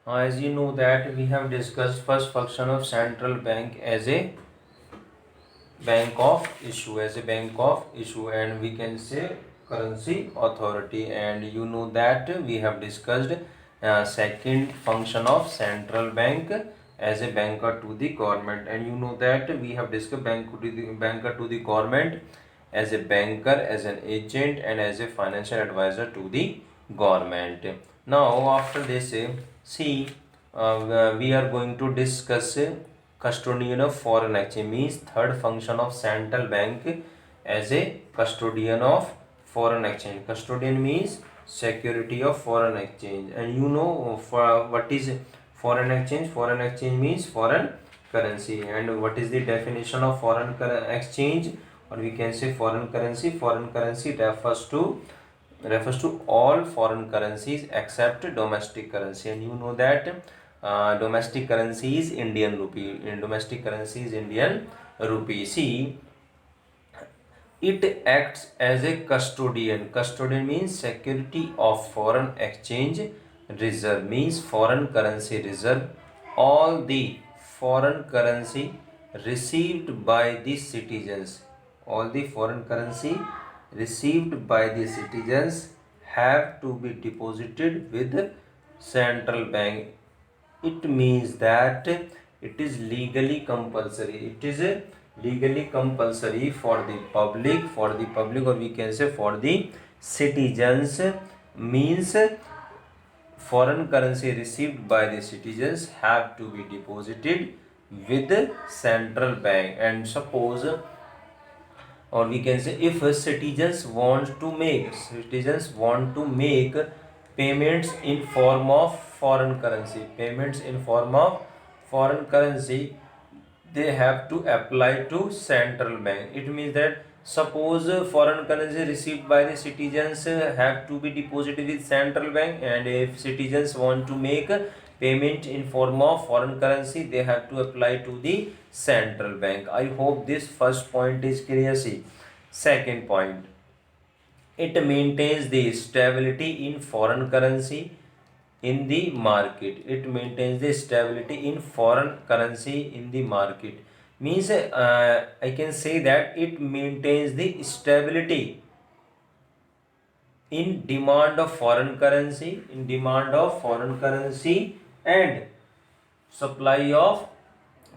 As you know that we have discussed first function of central bank as a bank of issue, and we can say currency authority. And you know that we have discussed second function of central bank as a banker to the government, and you know that we have discussed banker to the government as a banker, as an agent, and as a financial advisor to the government. Now after this, see, we are going to discuss custodian of foreign exchange, means third function of central bank as a custodian of foreign exchange. Custodian means security of foreign exchange, and you know for what is foreign exchange. Foreign exchange means foreign currency. And what is the definition of foreign exchange, or we can say foreign currency? Foreign currency refers to all foreign currencies except domestic currency. And you know that domestic currency is Indian rupee. In domestic currency is Indian rupee. See, it acts as a custodian. Custodian means security of foreign exchange reserve, means foreign currency reserve. All the foreign currency received by the citizens, all the foreign currency received by the citizens have to be deposited with central bank. It means that it is legally compulsory. It is legally compulsory for the public, or we can say for the citizens. Means foreign currency received by the citizens have to be deposited with central bank. And suppose, or we can say, if citizens want to make payments in form of foreign currency, they have to apply to central bank. It means that suppose foreign currency received by the citizens have to be deposited with central bank, and if citizens want to make payment in form of foreign currency, they have to apply to the central bank. I hope this first point is clear. See, second point, it maintains the stability in foreign currency in the market. It maintains the stability in foreign currency in the market. Means I can say that it maintains the stability in demand of foreign currency, and supply of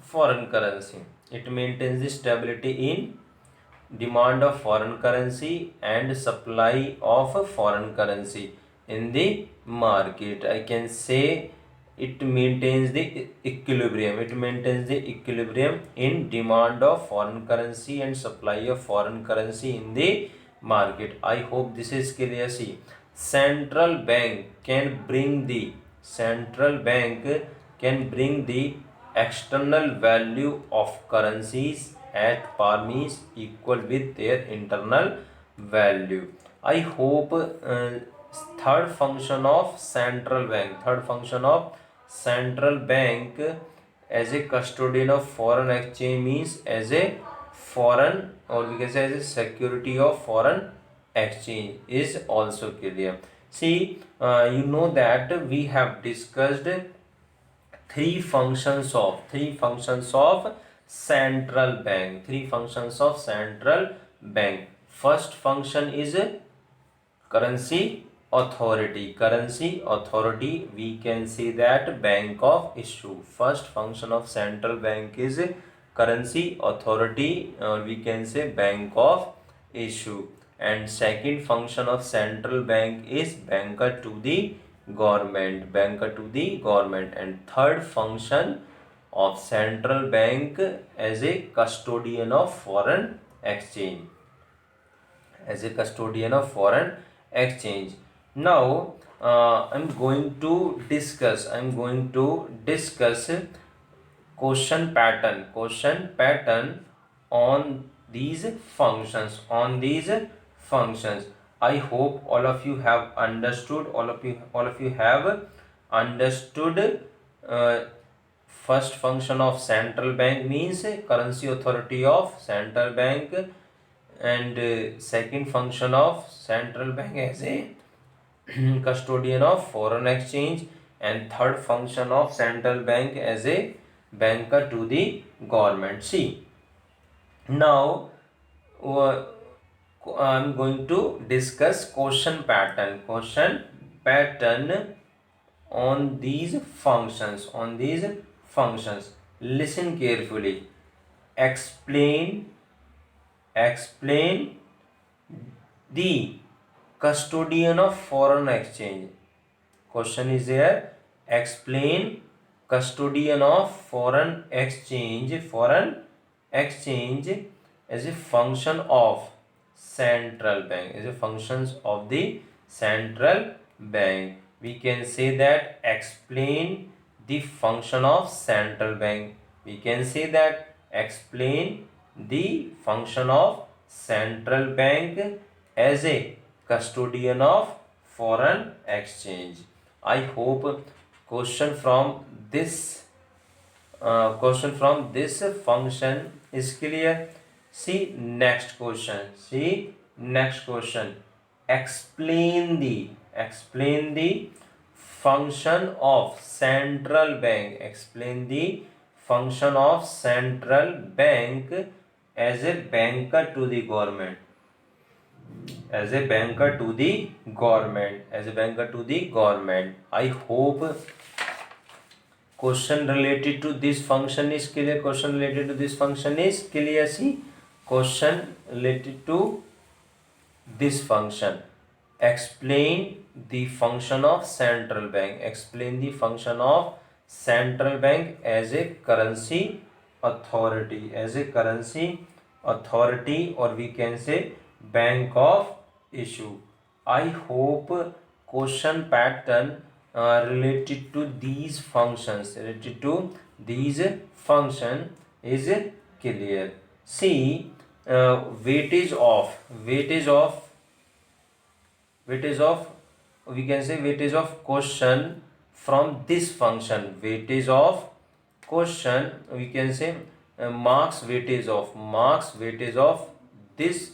foreign currency. It maintains the stability in demand of foreign currency and supply of foreign currency in the market. I can say it maintains the equilibrium. It maintains the equilibrium in demand of foreign currency and supply of foreign currency in the market. I hope this is clear. See, central bank can bring the external value of currencies at par, means equal with their internal value. I hope third function of central bank as a custodian of foreign exchange, means as a foreign, or we can say as a security of foreign exchange, is also clear. See, you know that we have discussed three functions of central bank. First function is currency authority. We can say that bank of issue. First function of central bank is currency authority, we can say bank of issue. And second function of central bank is banker to the government. And third function of central bank as a custodian of foreign exchange. Now I'm going to discuss question pattern on these functions. I hope all of you have understood. First function of central bank means currency authority of central bank, and second function of central bank as a custodian of foreign exchange, and third function of central bank as a banker to the government. See, now uh, I'm going to discuss question pattern on these functions. Listen carefully. Explain the custodian of foreign exchange. Question is there. Explain custodian of foreign exchange as a function of central bank, as a functions of the central bank. We can say that explain the function of central bank. We can say that explain the function of central bank as a custodian of foreign exchange. I hope question from this function is clear. See next question. Explain the function of central bank. Explain the function of central bank as a banker to the government. As a banker to the government. I hope question related to this function is clear. See, question related to this function. Explain the function of central bank. As a currency authority, or we can say bank of issue. I hope question pattern related to these functions is clear. See, weightage of we can say weightage of question from this function. Weightage of question, we can say marks weightage of this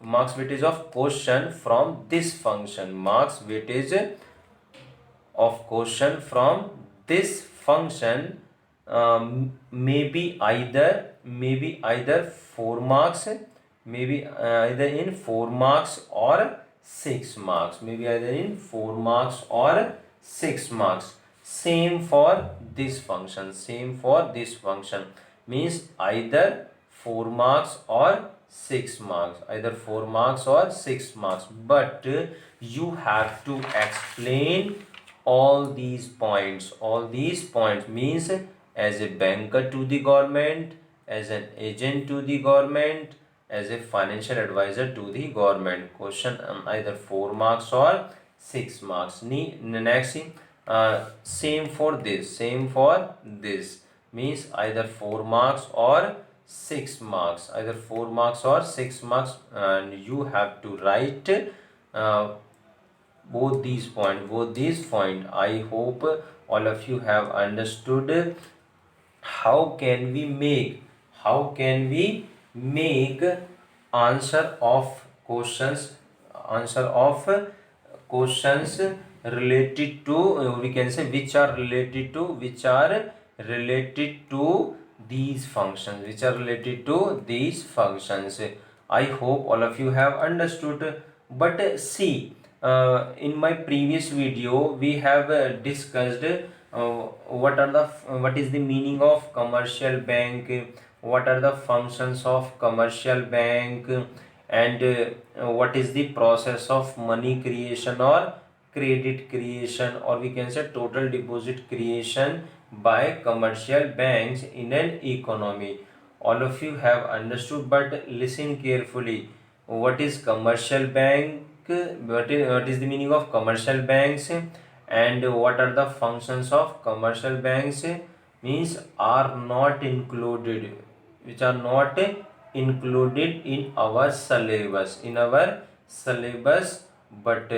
marks weightage of question from this function. Marks weightage of question from this function maybe either 4 marks, maybe either in 4 marks or 6 marks, same for this function. Means either 4 marks or 6 marks, but you have to explain all these points. Means as a banker to the government, as an agent to the government, as a financial advisor to the government. Question either 4 marks or 6 marks. Next, same for this. Means either 4 marks or 6 marks. And you have to write both these points. I hope all of you have understood how can we make answer of questions related to we can say which are related to these functions. I hope all of you have understood. But see, in my previous video we have discussed what is the meaning of commercial bank, what are the functions of commercial bank, and what is the process of money creation or credit creation, or we can say total deposit creation by commercial banks in an economy. All of you have understood, but listen carefully. What is commercial bank? What is the meaning of commercial banks, and what are the functions of commercial banks? Means are not included, which are not included in our syllabus, but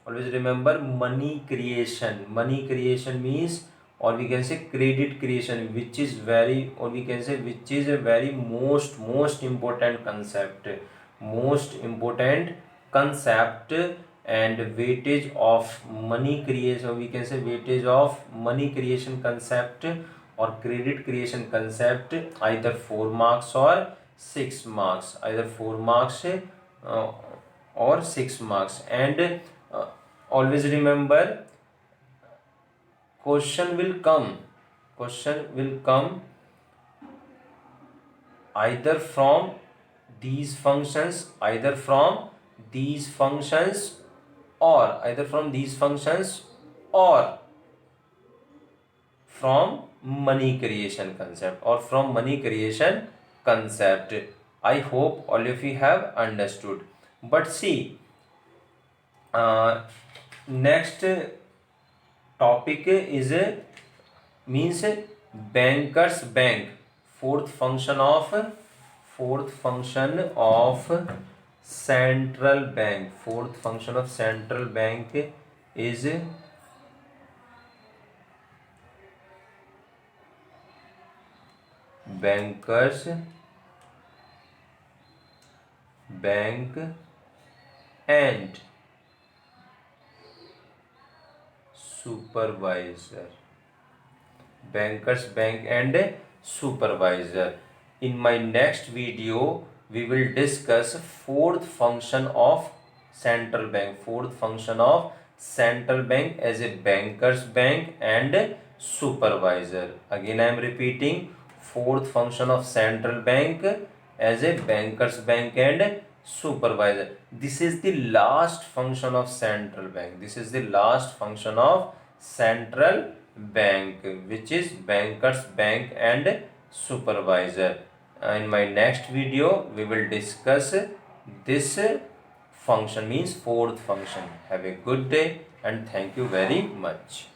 always remember money creation means, or we can say credit creation, which is very, or we can say which is a very most important concept, and weightage of money creation, we can say weightage of money creation concept or credit creation concept, either 4 marks or 6 marks, either 4 marks or 6 marks. And always remember, question will come, question will come either from these functions, either from these functions, or either from these functions or from money creation concept, or from money creation concept. I hope all of you have understood. But see, next topic is means bankers bank. Fourth function of central bank, fourth function of central bank is bankers bank and supervisor, bankers bank and supervisor. In my next video we will discuss fourth function of central bank, fourth function of central bank as a bankers bank and supervisor. Again I am repeating, fourth function of central bank as a bankers bank and supervisor. This is the last function of central bank, this is the last function of central bank, which is bankers bank and supervisor. In my next video we will discuss this function, means fourth function. Have a good day and thank you very much.